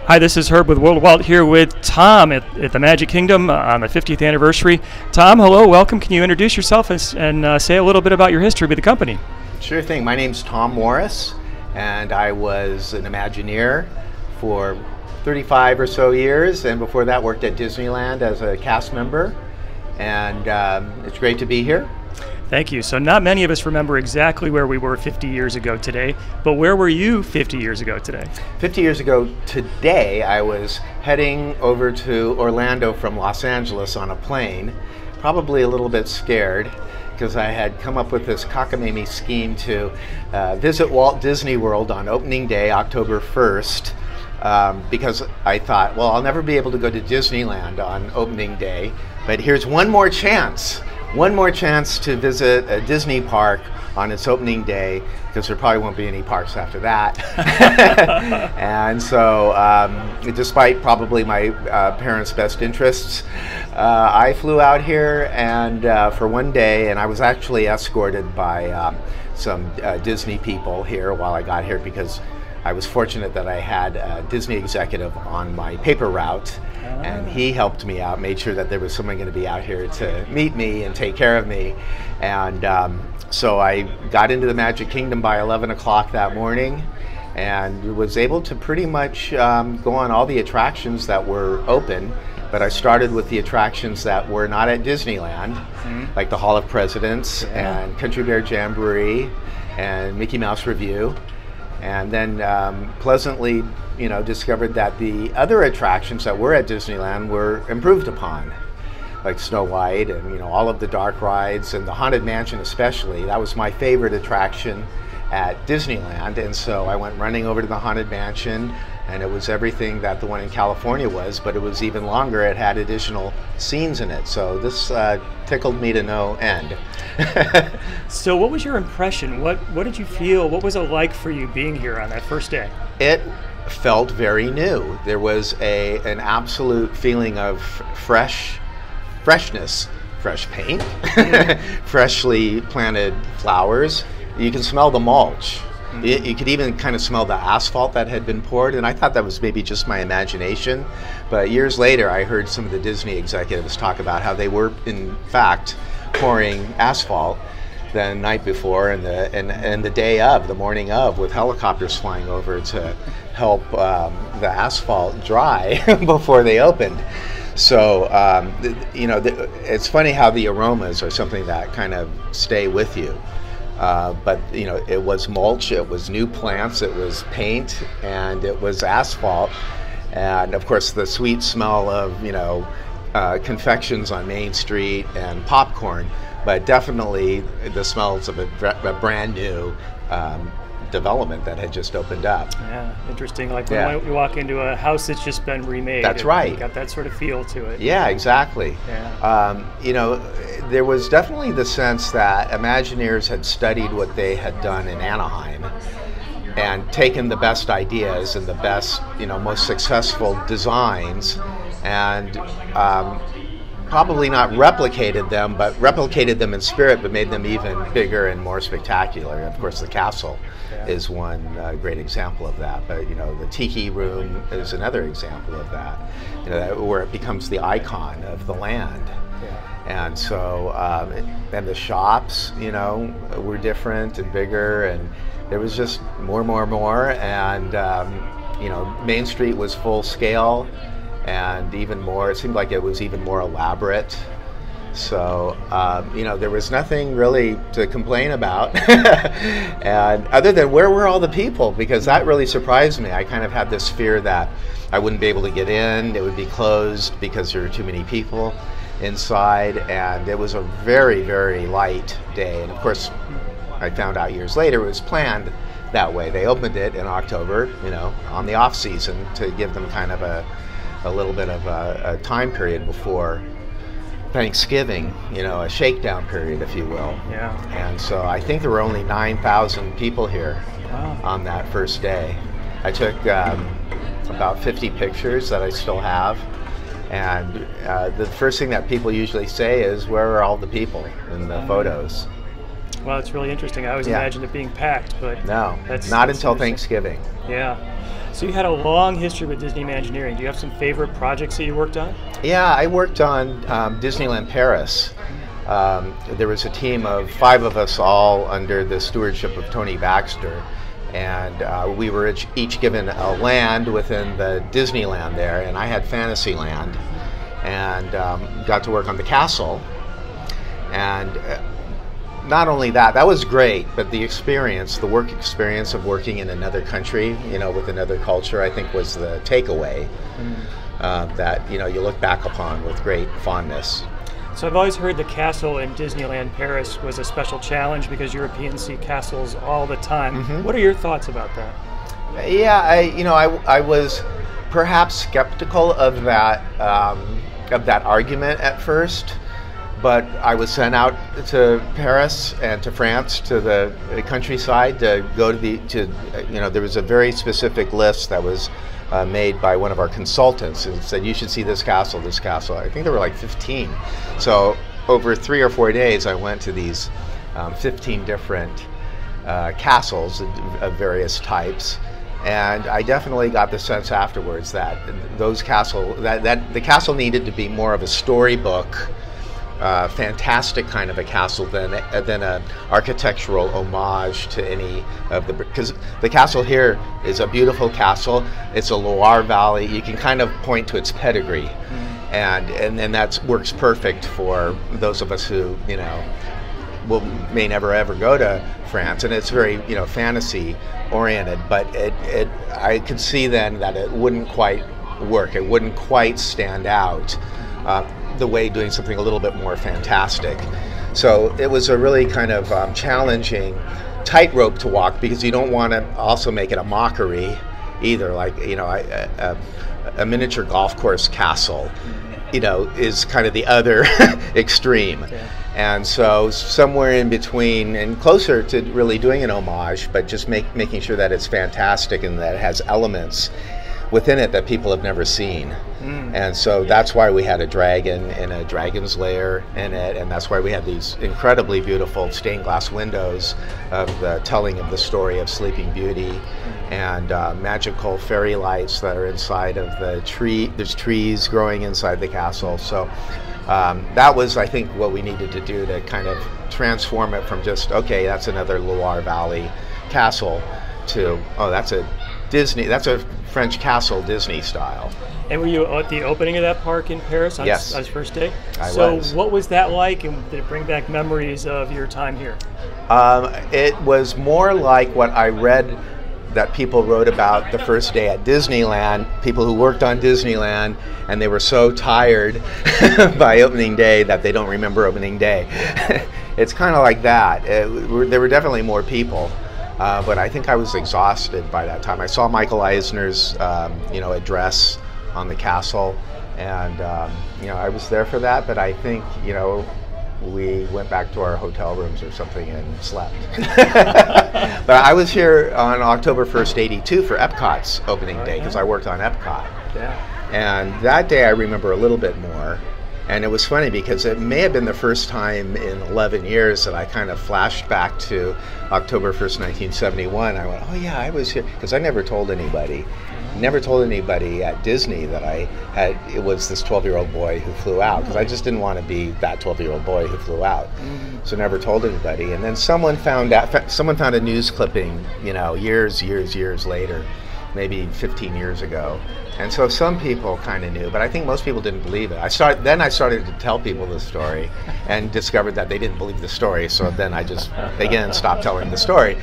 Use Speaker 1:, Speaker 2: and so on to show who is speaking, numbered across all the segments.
Speaker 1: Hi, this is Herb with World of Walt here with Tom at the Magic Kingdom on the 50th anniversary. Tom, hello, welcome. Can you introduce yourself and say a little bit about your history with the company?
Speaker 2: Sure thing. My name's Tom Morris, and I was an Imagineer for 35 or so years, and before that worked at Disneyland as a cast member, and it's great to be here.
Speaker 1: Thank you. So not many of us remember exactly where we were 50 years ago today, but where were you 50 years ago today?
Speaker 2: 50 years ago today, I was heading over to Orlando from Los Angeles on a plane, probably a little bit scared, because I had come up with this cockamamie scheme to visit Walt Disney World on opening day, October 1st, because I thought, well, I'll never be able to go to Disneyland on opening day, but here's one more chance to visit a Disney park on its opening day, because there probably won't be any parks after that. And so, despite probably my parents' best interests, I flew out here and for one day, and I was actually escorted by some Disney people here while I got here, because I was fortunate that I had a Disney executive on my paper route, and he helped me out, made sure that there was someone going to be out here to meet me and take care of me. And so I got into the Magic Kingdom by 11 o'clock that morning and was able to pretty much go on all the attractions that were open. But I started with the attractions that were not at Disneyland, like the Hall of Presidents and Country Bear Jamboree and Mickey Mouse Revue. And then pleasantly, discovered that the other attractions that were at Disneyland were improved upon, like Snow White and all of the dark rides, and the Haunted Mansion especially. That was my favorite attraction at Disneyland, and so I went running over to the Haunted Mansion, and it was everything that the one in California was, but it was even longer. It had additional scenes in it, so this tickled me to no end.
Speaker 1: So what was your impression? What did you feel? What was it like for you being here on that first day?
Speaker 2: It felt very new. There was an absolute feeling of freshness, fresh paint, freshly planted flowers. You can smell the mulch. You could even kind of smell the asphalt that had been poured, and I thought that was maybe just my imagination. But years later, I heard some of the Disney executives talk about how they were, in fact, pouring asphalt the night before and the day of, the morning of, with helicopters flying over to help the asphalt dry before they opened. So, it's funny how the aromas are something that kind of stay with you. But it was mulch, it was new plants, it was paint, and it was asphalt, and of course the sweet smell of confections on Main Street and popcorn, but definitely the smells of a brand new development that had just opened up.
Speaker 1: Yeah, interesting. Like when you walk into a house that's just been remade.
Speaker 2: That's right.
Speaker 1: Got that sort of feel to it.
Speaker 2: Yeah, exactly.
Speaker 1: Yeah.
Speaker 2: There was definitely the sense that Imagineers had studied what they had done in Anaheim and taken the best ideas and the best, most successful designs, and probably not replicated them, but replicated them in spirit, but made them even bigger and more spectacular. And of course, the castle is one great example of that. But the Tiki Room is another example of that. Where it becomes the icon of the land. And so, and the shops, were different and bigger, and there was just more, and Main Street was full scale, and even more. It seemed like it was even more elaborate. So, there was nothing really to complain about, and other than where were all the people? Because that really surprised me. I kind of had this fear that I wouldn't be able to get in; it would be closed because there were too many people inside, and it was a very, very light day. And of course, I found out years later it was planned that way. They opened it in October, on the off season, to give them kind of a little bit of a time period before Thanksgiving, a shakedown period, if you will.
Speaker 1: Yeah.
Speaker 2: And so I think there were only 9,000 people here on that first day. I took about 50 pictures that I still have. And the first thing that people usually say is, where are all the people in the photos?
Speaker 1: Well, it's really interesting. I always imagined it being packed, but
Speaker 2: no, not until Thanksgiving.
Speaker 1: Yeah. So you had a long history with Disney Imagineering. Do you have some favorite projects that you worked on?
Speaker 2: Yeah, I worked on Disneyland Paris. There was a team of 5 of us, all under the stewardship of Tony Baxter, and we were each given a land within the Disneyland there, and I had Fantasyland, and got to work on the castle. And not only that, that was great, but the experience, the work experience of working in another country, with another culture, I think was the takeaway that, you look back upon with great fondness.
Speaker 1: So I've always heard the castle in Disneyland Paris was a special challenge because Europeans see castles all the time.
Speaker 2: Mm-hmm.
Speaker 1: What are your thoughts about that?
Speaker 2: Yeah, I was perhaps skeptical of that argument at first. But I was sent out to Paris and to France, to the countryside, to go to there was a very specific list that was made by one of our consultants and said, you should see this castle, this castle. I think there were like 15. So over 3 or 4 days, I went to these 15 different castles of various types. And I definitely got the sense afterwards that those that the castle needed to be more of a storybook, fantastic kind of a castle than an architectural homage to any of because the castle here is a beautiful castle. It's a Loire Valley. You can kind of point to its pedigree, and that works perfect for those of us who may never ever go to France, and it's very fantasy oriented. But I could see then that it wouldn't quite work. It wouldn't quite stand out the way doing something a little bit more fantastic. So it was a really kind of challenging tightrope to walk, because you don't want to also make it a mockery either. Like a miniature golf course castle, is kind of the other extreme. Okay. And so somewhere in between, and closer to really doing an homage, but just making sure that it's fantastic and that it has elements within it that people have never seen. And so that's why we had a dragon and a dragon's lair in it, and that's why we had these incredibly beautiful stained glass windows of the telling of the story of Sleeping Beauty, and magical fairy lights that are inside of the tree. There's trees growing inside the castle. So that was, I think, what we needed to do to kind of transform it from just, okay, that's another Loire Valley castle, to, oh, that's a French castle Disney style.
Speaker 1: And were you at the opening of that park in Paris on
Speaker 2: Yes.
Speaker 1: its first day?
Speaker 2: I
Speaker 1: so
Speaker 2: was.
Speaker 1: What was that like, and did it bring back memories of your time here?
Speaker 2: It was more like what I read that people wrote about the first day at Disneyland, people who worked on Disneyland, and they were so tired by opening day that they don't remember opening day. It's kind of like that. There were definitely more people. But I think I was exhausted by that time. I saw Michael Eisner's, address on the castle, and I was there for that. But I think, we went back to our hotel rooms or something and slept. But I was here on October 1st, '82 for Epcot's opening day, because I worked on Epcot. Yeah. And that day I remember a little bit more. And it was funny because it may have been the first time in 11 years that I kind of flashed back to October 1st, 1971. I went, oh yeah, I was here, because I never told anybody. Never told anybody at Disney that it was this 12-year-old boy who flew out, because I just didn't want to be that 12-year-old boy who flew out. So never told anybody. And then someone found a news clipping, years later, maybe 15 years ago. And so some people kind of knew, but I think most people didn't believe it. I started to tell people the story and discovered that they didn't believe the story. So then I just, again, stopped telling the story.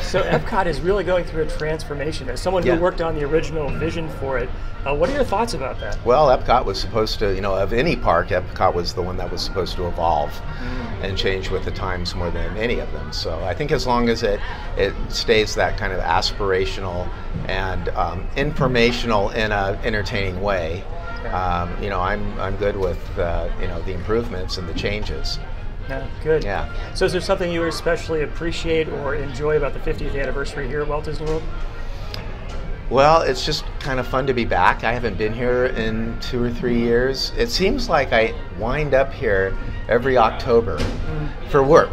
Speaker 1: So Epcot is really going through a transformation. As someone who worked on the original vision for it, what are your thoughts about that?
Speaker 2: Well, Epcot was supposed to, of any park, Epcot was the one that was supposed to evolve and change with the times more than any of them. So I think as long as it stays that kind of aspirational and informational in an entertaining way, I'm good with the improvements and the changes.
Speaker 1: Yeah, good.
Speaker 2: Yeah.
Speaker 1: So is there something you especially appreciate or enjoy about the 50th anniversary here at Walt Disney World?
Speaker 2: Well, it's just kind of fun to be back. I haven't been here in 2 or 3 years. It seems like I wind up here every October for work,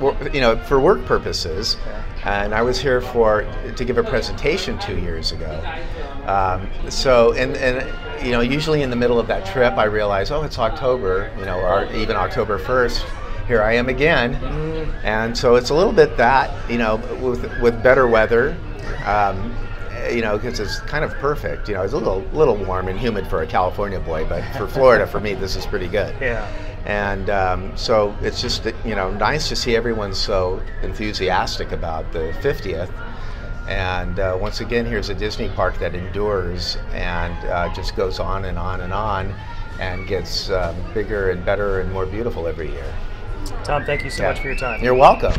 Speaker 2: for work purposes. and I was here to give a presentation 2 years ago. Usually in the middle of that trip, I realize, oh, it's October, or even October 1st. Here I am again, and so it's a little bit that, with better weather. Because it's kind of perfect. It's a little warm and humid for a California boy, but for Florida, for me, this is pretty good.
Speaker 1: Yeah.
Speaker 2: And so it's just nice to see everyone so enthusiastic about the 50th. And once again, here's a Disney park that endures and just goes on and on and on, and gets bigger and better and more beautiful every year.
Speaker 1: Tom, thank you so much for your time.
Speaker 2: You're welcome.